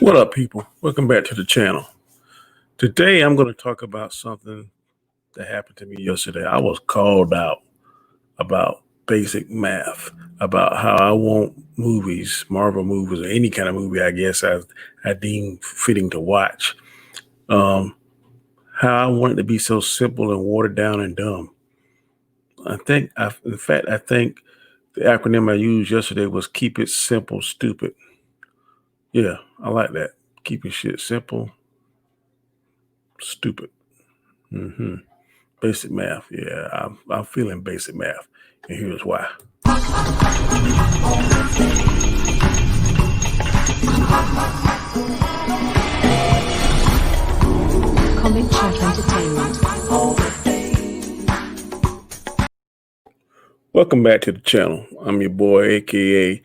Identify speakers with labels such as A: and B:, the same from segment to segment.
A: What up, people? Welcome back to the channel. Today, I'm going to talk about something that happened to me yesterday. I was called out about basic math, about how I want movies, Marvel movies, or any kind of movie, I guess, I deem fitting to watch. Um, how I want it to be so simple and watered down and dumb. I think the acronym I used yesterday was keep it simple, stupid. Yeah, I like that. Keeping shit simple, stupid. Mm-hmm. Basic math. Yeah, I'm feeling basic math. And here's why.
B: Comic Check Entertainment.
A: Welcome back to the channel. I'm your boy, aka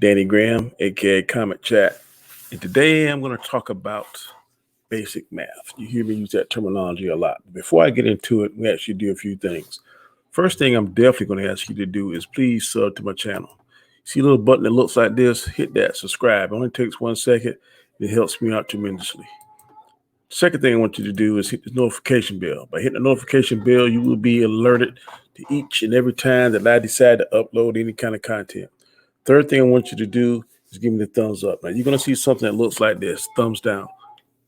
A: Danny Graham, aka Comic Chat. And today I'm going to talk about basic math. You hear me use that terminology a lot. Before I get into it, we actually do a few things. First thing I'm definitely going to ask you to do is please sub to my channel. See a little button that looks like this? Hit that, subscribe. It only takes 1 second. It helps me out tremendously. Second thing I want you to do is hit the notification bell. By hitting the notification bell, you will be alerted to each and every time that I decide to upload any kind of content. Third thing I want you to do is give me the thumbs up. Now, you're going to see something that looks like this, thumbs down.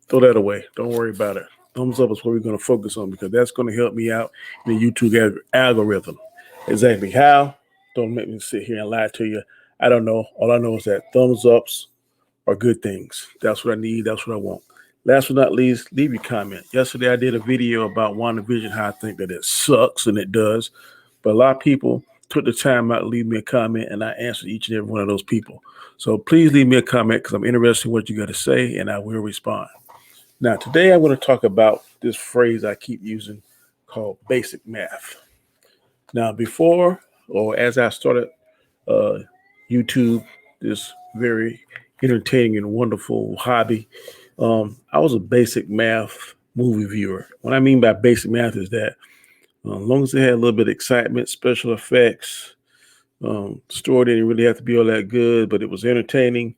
A: Throw that away. Don't worry about it. Thumbs up is what we're going to focus on because that's going to help me out in the YouTube algorithm. Exactly how? Don't make me sit here and lie to you. I don't know. All I know is that thumbs ups are good things. That's what I need. That's what I want. Last but not least, leave your comment. Yesterday, I did a video about WandaVision, how I think that it sucks, and it does. But a lot of people took the time out to leave me a comment, and I answered each and every one of those people. So please leave me a comment because I'm interested in what you got to say, and I will respond. Now, today I'm going to talk about this phrase I keep using called basic math. Now, before or as I started YouTube, this very entertaining and wonderful hobby, I was a basic math movie viewer. What I mean by basic math is that as long as it had a little bit of excitement, special effects, story didn't really have to be all that good, but it was entertaining,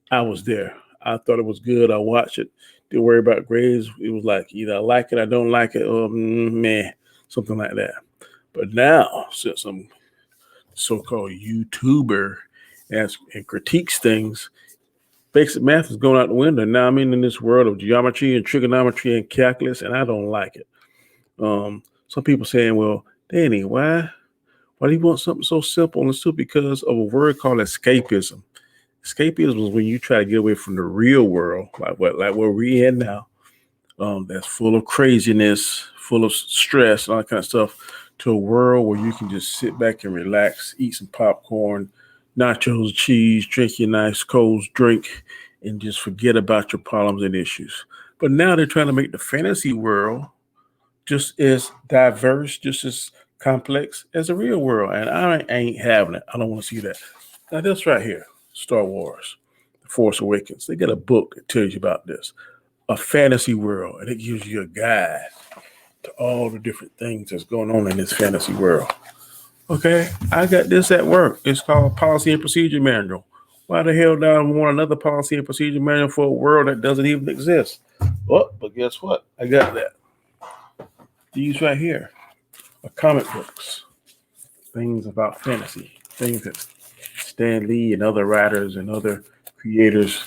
A: I was there. I thought it was good. I watched it. Didn't worry about grades. It was like either I like it, I don't like it, or meh, something like that. But now, since I'm so-called YouTuber and critiques things, basic math is going out the window. Now I'm in this world of geometry and trigonometry and calculus, and I don't like it. Some people saying, well, Danny, why do you want something so simple? And it's still because of a word called escapism. Escapism is when you try to get away from the real world, like where we're in now, that's full of craziness, full of stress, and all that kind of stuff, to a world where you can just sit back and relax, eat some popcorn, nachos, cheese, drink your nice cold drink, and just forget about your problems and issues. But now they're trying to make the fantasy world just as diverse, just as complex as the real world. And I ain't having it. I don't want to see that. Now, this right here, Star Wars, The Force Awakens, they got a book that tells you about this, a fantasy world, and it gives you a guide to all the different things that's going on in this fantasy world. Okay, I got this at work. It's called Policy and Procedure Manual. Why the hell do I want another policy and procedure manual for a world that doesn't even exist? Oh, but guess what? I got that. These right here are comic books, things about fantasy, things that Stan Lee and other writers and other creators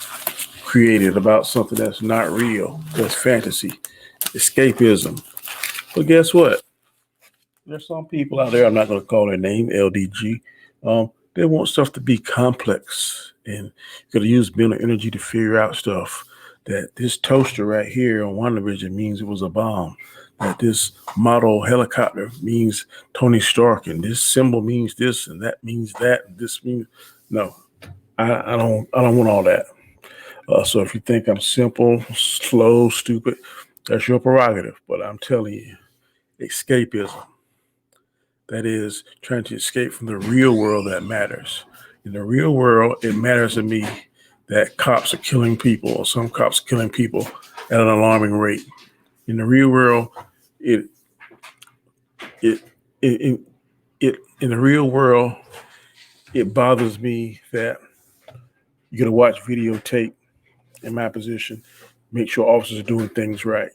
A: created about something that's not real, that's fantasy, escapism. But guess what? There's some people out there, I'm not going to call their name, LDG. They want stuff to be complex, and you got to use mental energy to figure out stuff. That this toaster right here on WandaVision means it was a bomb. That this model helicopter means Tony Stark, and this symbol means this, and that means that, and this means no. I don't want all that. So if you think I'm simple, slow, stupid, that's your prerogative. But I'm telling you, escapism. That is trying to escape from the real world that matters. In the real world, it matters to me that cops are killing people, or some cops are killing people at an alarming rate. In the real world, it in the real world, it bothers me that you gotta watch videotape in my position, make sure officers are doing things right.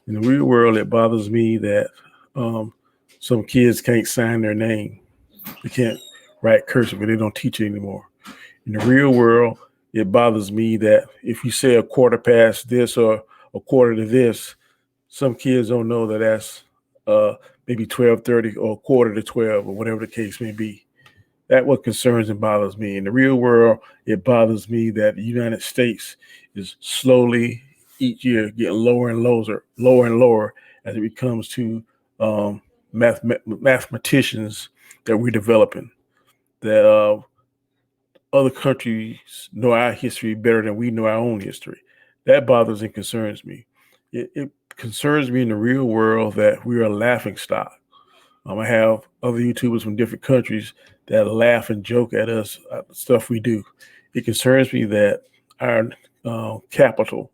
A: In the real world, it bothers me that some kids can't sign their name. They can't write cursive, but they don't teach it anymore. In the real world, it bothers me that if you say a quarter past this or a quarter to this, some kids don't know that that's maybe 12:30 or a quarter to 12 or whatever the case may be. That's what concerns and bothers me. In the real world, it bothers me that the United States is slowly each year getting lower and lower as it becomes to mathematicians that we're developing. That other countries know our history better than we know our own history. That bothers and concerns me. It concerns me in the real world that we are a laughing stock. I have other YouTubers from different countries that laugh and joke at us, the stuff we do. It concerns me that our capital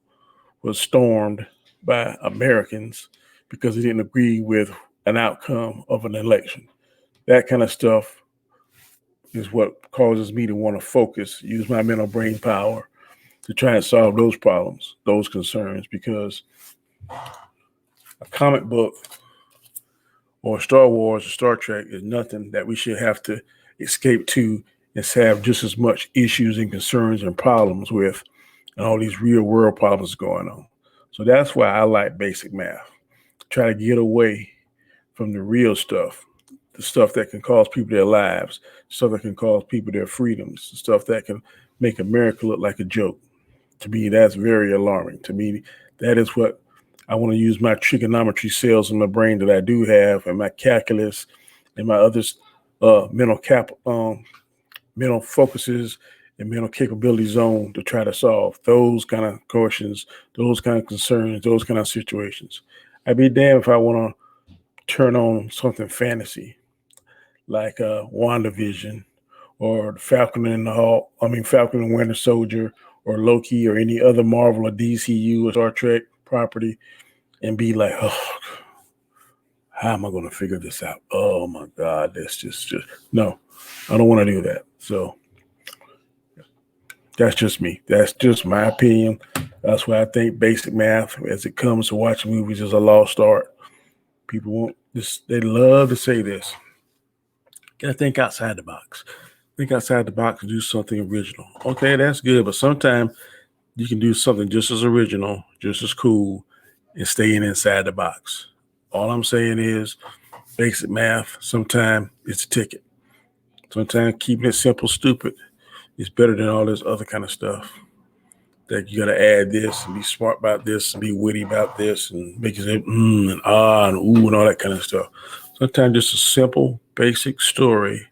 A: was stormed by Americans because they didn't agree with an outcome of an election. That kind of stuff is what causes me to want to focus, use my mental brain power to try and solve those problems, those concerns, because a comic book or Star Wars or Star Trek is nothing that we should have to escape to and have just as much issues and concerns and problems with, and all these real world problems going on. So that's why I like basic math. Try to get away from the real stuff, the stuff that can cost people their lives, stuff that can cost people their freedoms, the stuff that can make America look like a joke. To me, that's very alarming. To me, that is what I want to use my trigonometry cells in my brain that I do have, and my calculus, and my other mental focuses and mental capability zone to try to solve those kind of questions, those kind of concerns, those kind of situations. I'd be damned if I want to turn on something fantasy like WandaVision or Falcon and Winter Soldier or Loki or any other Marvel or DCU or Star Trek property and be like, oh, how am I going to figure this out? Oh my God, that's just no, I don't want to do that. So that's just me. That's just my opinion. That's why I think basic math, as it comes to watching movies, is a lost art. People want this. They love to say this. Got to think outside the box. Think outside the box and do something original. Okay, that's good. But sometimes you can do something just as original, just as cool, and staying inside the box. All I'm saying is basic math, sometimes it's a ticket. Sometimes keeping it simple, stupid is better than all this other kind of stuff. That you got to add this and be smart about this and be witty about this and make it say and ah and ooh and all that kind of stuff. Sometimes just a simple, basic story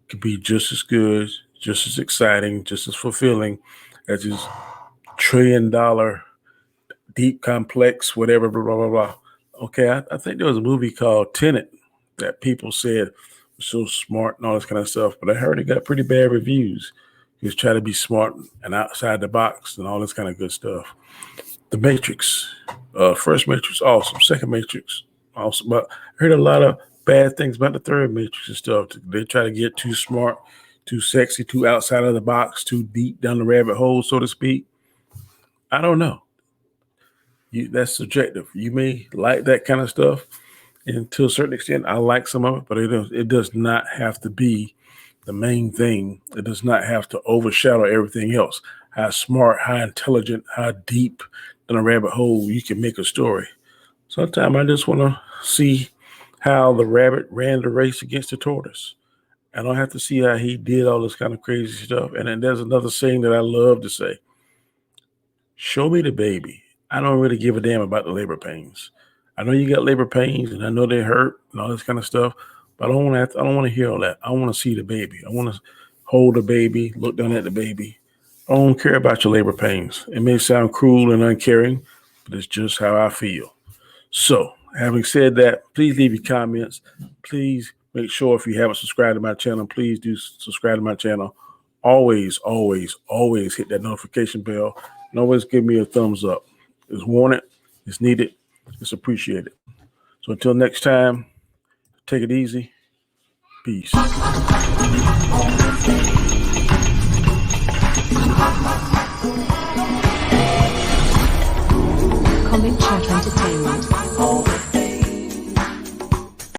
A: could be just as good, just as exciting, just as fulfilling as this $1 trillion deep, complex, whatever, blah, blah, blah, blah. Okay, I think there was a movie called Tenet that people said was so smart and all this kind of stuff, but I heard it got pretty bad reviews. He was trying to be smart and outside the box and all this kind of good stuff. The Matrix, first Matrix, awesome. Second Matrix, awesome. But I heard a lot of bad things about the third Matrix and stuff. They try to get too smart, too sexy, too outside of the box, too deep down the rabbit hole, so to speak. I don't know. That's subjective. You may like that kind of stuff, and to a certain extent, I like some of it, but it does not have to be the main thing. It does not have to overshadow everything else. How smart, how intelligent, how deep in a rabbit hole you can make a story. Sometimes I just want to see how the rabbit ran the race against the tortoise. I don't have to see how he did all this kind of crazy stuff. And then there's another saying that I love to say. Show me the baby. I don't really give a damn about the labor pains. I know you got labor pains and I know they hurt and all this kind of stuff. But I don't want to hear all that. I want to see the baby. I want to hold the baby, look down at the baby. I don't care about your labor pains. It may sound cruel and uncaring, but it's just how I feel. So, having said that, please leave your comments. Please make sure if you haven't subscribed to my channel, please do subscribe to my channel. Always, always, always hit that notification bell and always give me a thumbs up. It's wanted, it's needed, it's appreciated. So until next time, take it easy. Peace.
B: Comic Chat Entertainment.